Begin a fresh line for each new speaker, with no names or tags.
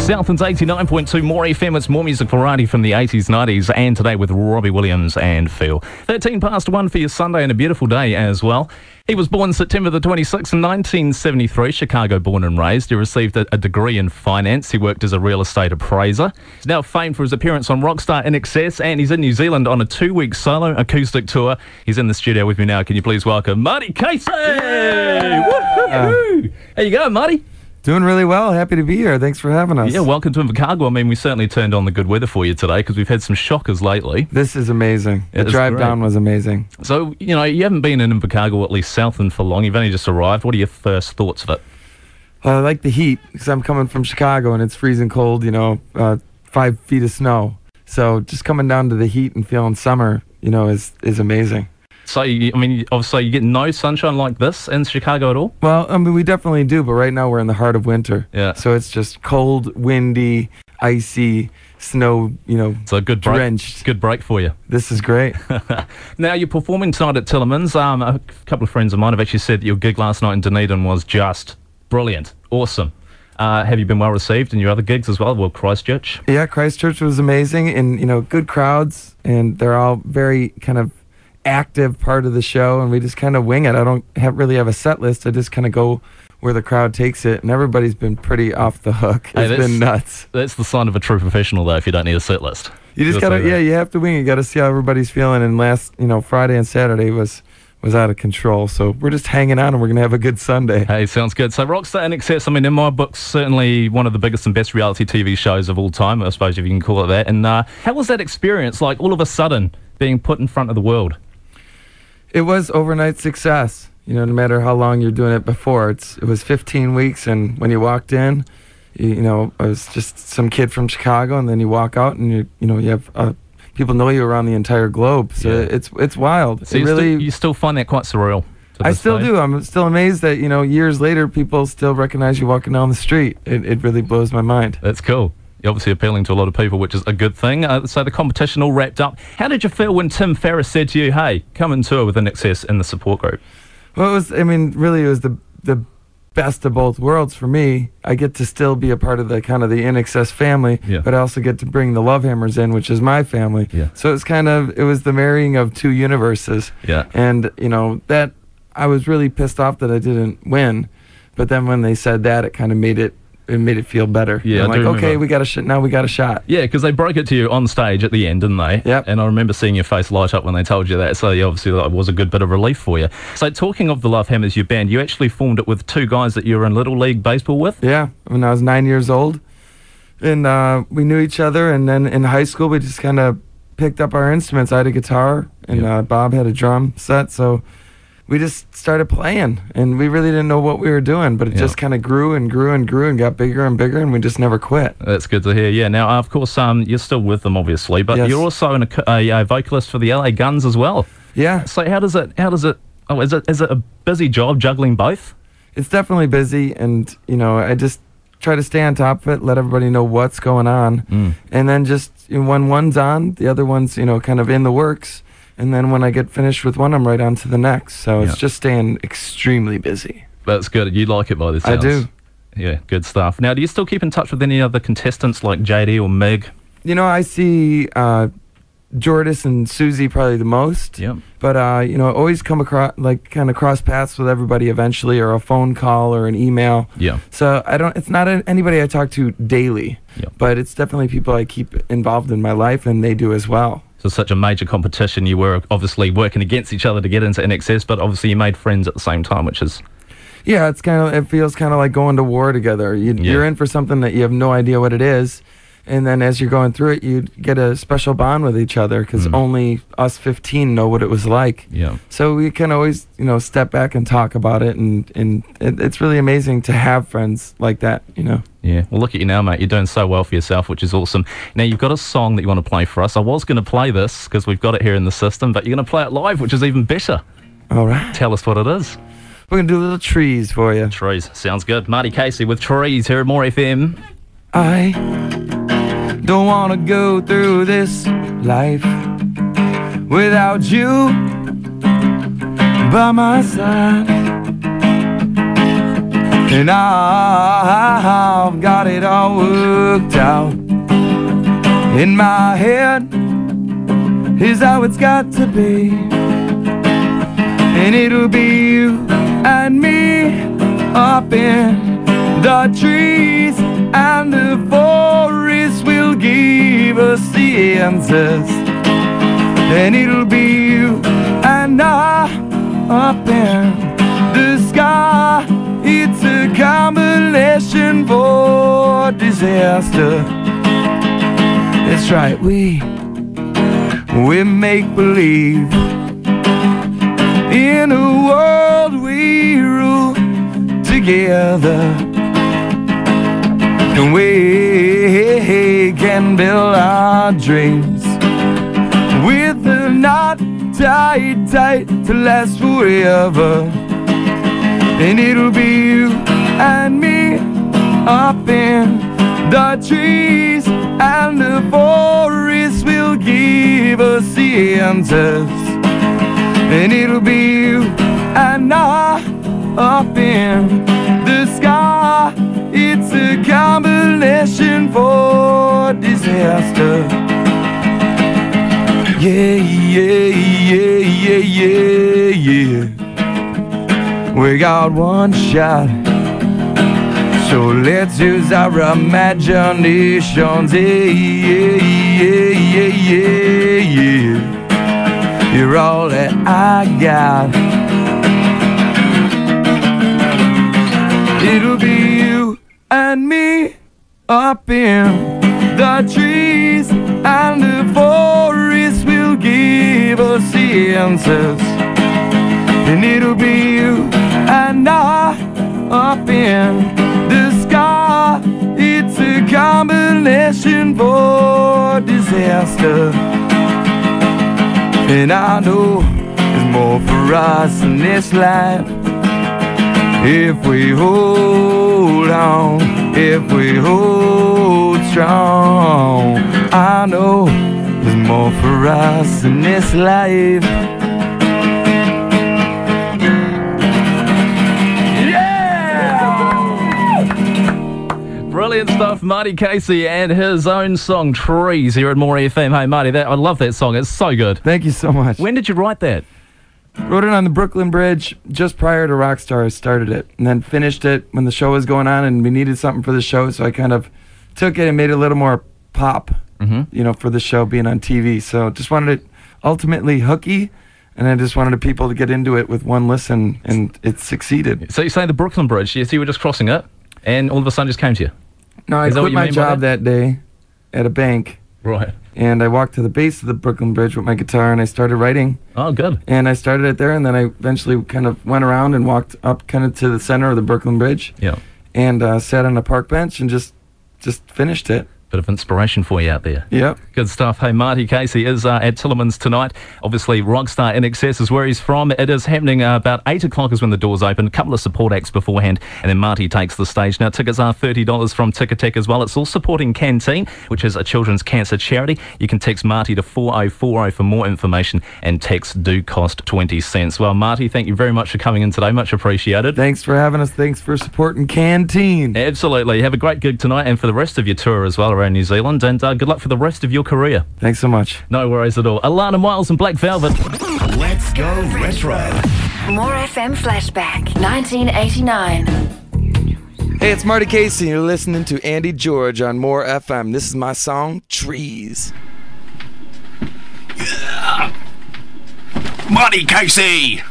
Southland's 89.2 More FM. It's more music variety from the 80s, 90s, and today with Robbie Williams and Phil. 13 past 1 for your Sunday, and a beautiful day as well. He was born September the 26th in 1973, Chicago born and raised. He received a degree in finance. He worked as a real estate appraiser. He's now famed for his appearance on Rockstar INXS, and he's in New Zealand on a 2-week solo acoustic tour. He's in the studio with me now. Can you please welcome Marty Casey? Woo-hoo-hoo. How you going, Marty?
Doing really well. Happy to be here. Thanks for having us.
Yeah, welcome to Invercargill. I mean, we certainly turned on the good weather for you today because we've had some shockers lately.
This is amazing. The drive down was amazing.
So, you know, you haven't been in Invercargill, at least Southland, for long. You've only just arrived. What are your first thoughts of it?
I like the heat because I'm coming from Chicago and it's freezing cold, 5 feet of snow. So just coming down to the heat and feeling summer, is amazing.
So, obviously you get no sunshine like this in Chicago at all?
Well, we definitely do, but right now we're in the heart of winter.
Yeah.
So it's just cold, windy, icy, snow,
so a good
drenched.
Good break for you.
This is great.
Now, you're performing tonight at Tillermans. A couple of friends of mine have actually said that your gig last night in Dunedin was just brilliant. Awesome. Have you been well received in your other gigs as well? Well, Christchurch?
Yeah, Christchurch was amazing, and, good crowds, and they're all very kind of active part of the show, and we just kind of wing it. I don't really have a set list. I just kind of go where the crowd takes it, and everybody's been pretty off the hook. It's been nuts.
That's the sign of a true professional, though, if you don't need a set list.
You just gotta, you have to wing it. You gotta see how everybody's feeling, and last, Friday and Saturday was out of control, so we're just hanging out, and we're gonna have a good Sunday.
Hey, sounds good. So Rockstar INXS, in my books, certainly one of the biggest and best reality TV shows of all time, I suppose, if you can call it that. And how was that experience, like, all of a sudden, being put in front of the world?
It was overnight success. No matter how long you're doing it before, it was 15 weeks, and when you walked in, I was just some kid from Chicago, and then you walk out, and you have people know you around the entire globe. So yeah. It's wild.
So you still find that quite surreal?
I still do. I'm still amazed that years later, people still recognize you walking down the street. It really blows my mind.
That's cool. You're obviously appealing to a lot of people, which is a good thing. So the competition all wrapped up. How did you feel when Tim Ferriss said to you, hey, come and tour with INXS in the support group?
Well, it was the best of both worlds for me. I get to still be a part of the INXS family,
yeah,
but I also get to bring the Love Hammers in, which is my family.
Yeah.
So it was the marrying of two universes.
Yeah.
And, that I was really pissed off that I didn't win. But then when they said that, it kind of made it feel better.
Yeah,
I'm like, okay, now we got a shot.
Yeah, because they broke it to you on stage at the end, didn't they?
Yep.
And I remember seeing your face light up when they told you that, so yeah, obviously that was a good bit of relief for you. So talking of the Love Hammers, your band, you actually formed it with two guys that you were in Little League Baseball with?
Yeah, when I was 9 years old. And we knew each other, and then in high school we just kind of picked up our instruments. I had a guitar, and Bob had a drum set, so we just started playing, and we really didn't know what we were doing, but it just kind of grew and grew and grew and got bigger and bigger, and we just never quit.
That's good to hear. Yeah. Now, of course, you're still with them, obviously, but you're also a vocalist for the LA Guns as well.
Yeah.
So is it a busy job juggling both?
It's definitely busy, and I just try to stay on top of it, let everybody know what's going on, and then just when one's on, the other one's kind of in the works. And then when I get finished with one, I'm right on to the next. So it's just staying extremely busy.
That's good. You like it by the sounds.
I do.
Yeah, good stuff. Now, do you still keep in touch with any other contestants like JD or Mig?
I see Jordis and Susie probably the most.
Yep.
But, always come across, cross paths with everybody eventually, or a phone call or an email.
Yeah.
So it's not anybody I talk to daily.
Yep.
But it's definitely people I keep involved in my life, and they do as well.
So such a major competition. You were obviously working against each other to get into INXS, but obviously you made friends at the same time, which is...
Yeah, it feels kind of like going to war together. You're in for something that you have no idea what it is, and then as you're going through it, you get a special bond with each other, because only us 15 know what it was like.
Yeah.
So we can always, step back and talk about it, and it's really amazing to have friends like that,
Yeah, well, look at you now, mate. You're doing so well for yourself, which is awesome. Now, you've got a song that you want to play for us. I was going to play this because we've got it here in the system, but you're going to play it live, which is even better.
All right.
Tell us what it is.
We're going to do little trees for you.
Trees. Sounds good. Marty Casey with Trees here at More FM.
I don't want to go through this life without you by my side. And I've got it all worked out. In my head is how it's got to be, and it'll be you and me up in the trees, and the forest will give us the answers. And it'll be you and I up in the sky. It's a combination for disaster. That's right, we make believe in a world we rule together, and we can build our dreams with a knot tight to last forever. And it'll be you and me up in the trees, and the forest will give us the answers. And it'll be you and I up in the sky. It's a combination for disaster. Yeah, yeah, yeah, yeah, yeah, yeah. We got one shot, so let's use our imaginations. Yeah, yeah, yeah, yeah, yeah. You're all that I got. It'll be you and me up in the trees, and the forest will give us the answers. And it'll be you and I up in the sky. It's a combination for disaster. And I know there's more for us in this life if we hold on, if we hold strong. I know there's more for us in this life.
Brilliant stuff, Marty Casey and his own song Trees here at More FM. Hey Marty, I love that song, it's so good.
Thank you so much.
When did you write that?
Wrote it on the Brooklyn Bridge just prior to Rockstar. I started it and then finished it when the show was going on, and we needed something for the show, so I kind of took it and made it a little more pop, you know, for the show being on TV. So just wanted it ultimately hooky, and I just wanted people to get into it with one listen, and it succeeded.
So you say the Brooklyn Bridge, yes, you were just crossing it, and all of a sudden just came to you?
No, I quit my job that day at a bank.
Right.
And I walked to the base of the Brooklyn Bridge with my guitar, and I started writing.
Oh, good.
And I started it there, and then I eventually kind of went around and walked up kind of to the center of the Brooklyn Bridge.
Yeah.
And sat on a park bench and just finished it.
Bit of inspiration for you out there.
Yep.
Good stuff. Hey, Marty Casey is at Tillermans tonight. Obviously, Rockstar INXS is where he's from. It is happening about 8 o'clock is when the doors open. A couple of support acts beforehand, and then Marty takes the stage. Now, tickets are $30 from Ticketek as well. It's all supporting Canteen, which is a children's cancer charity. You can text Marty to 4040 for more information, and texts do cost 20 cents. Well, Marty, thank you very much for coming in today. Much appreciated.
Thanks for having us. Thanks for supporting Canteen.
Absolutely. Have a great gig tonight and for the rest of your tour as well around New Zealand, and good luck for the rest of your career.
Thanks so much.
No worries at all. Alana Miles and Black Velvet.
Let's go retro.
More FM Flashback 1989.
Hey, it's Marty Casey. You're listening to Andy George on More FM. This is my song, Trees.
Marty Casey.